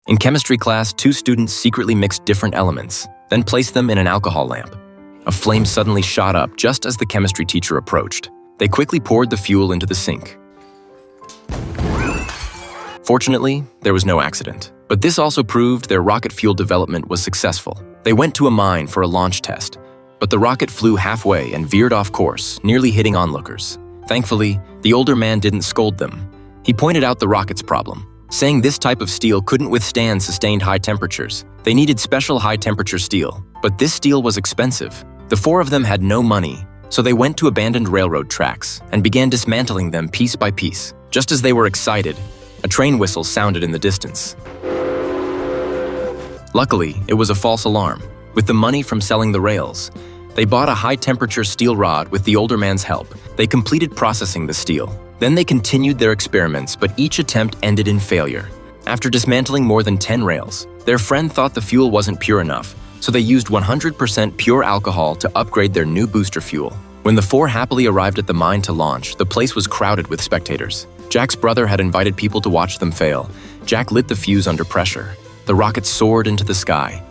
In chemistry class, two students secretly mixed different elements, then placed them in an alcohol lamp. A flame suddenly shot up just as the chemistry teacher approached. They quickly poured the fuel into the sink. Fortunately, there was no accident. But this also proved their rocket fuel development was successful. They went to a mine for a launch test, but the rocket flew halfway and veered off course, nearly hitting onlookers. Thankfully, the older man didn't scold them. He pointed out the rocket's problem, saying this type of steel couldn't withstand sustained high temperatures. They needed special high-temperature steel, but this steel was expensive. The four of them had no money, so they went to abandoned railroad tracks and began dismantling them piece by piece. Just as they were excited, a train whistle sounded in the distance. Luckily, it was a false alarm. With the money from selling the rails, they bought a high-temperature steel rod with the older man's help. They completed processing the steel. Then they continued their experiments, but each attempt ended in failure. After dismantling more than 10 rails, their friend thought the fuel wasn't pure enough, so they used 100% pure alcohol to upgrade their new booster fuel. When the four happily arrived at the mine to launch, the place was crowded with spectators. Jack's brother had invited people to watch them fail. Jack lit the fuse under pressure. The rocket soared into the sky.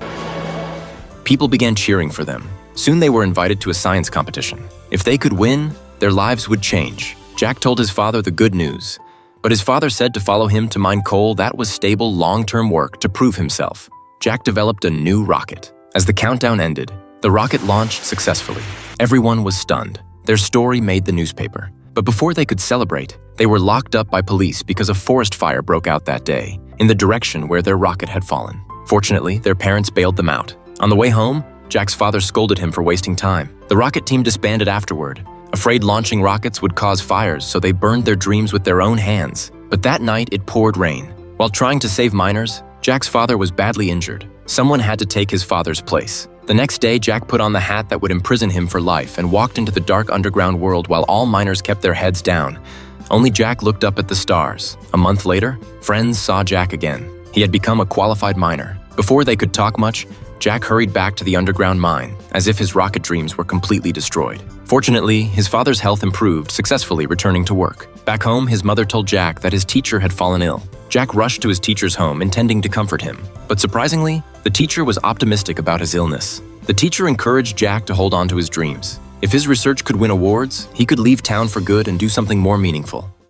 People began cheering for them. Soon they were invited to a science competition. If they could win, their lives would change. Jack told his father the good news, but his father said to follow him to mine coal. That was stable, long-term work to prove himself. Jack developed a new rocket. As the countdown ended, the rocket launched successfully. Everyone was stunned. Their story made the newspaper. But before they could celebrate, they were locked up by police because a forest fire broke out that day, in the direction where their rocket had fallen. Fortunately, their parents bailed them out. On the way home, Jack's father scolded him for wasting time. The rocket team disbanded afterward. Afraid launching rockets would cause fires, so they burned their dreams with their own hands. But that night, it poured rain. While trying to save miners, Jack's father was badly injured. Someone had to take his father's place. The next day, Jack put on the hat that would imprison him for life and walked into the dark underground world while all miners kept their heads down. Only Jack looked up at the stars. A month later, friends saw Jack again. He had become a qualified miner. Before they could talk much, Jack hurried back to the underground mine, as if his rocket dreams were completely destroyed. Fortunately, his father's health improved, successfully returning to work. Back home, his mother told Jack that his teacher had fallen ill. Jack rushed to his teacher's home, intending to comfort him. But surprisingly, the teacher was optimistic about his illness. The teacher encouraged Jack to hold on to his dreams. If his research could win awards, he could leave town for good and do something more meaningful.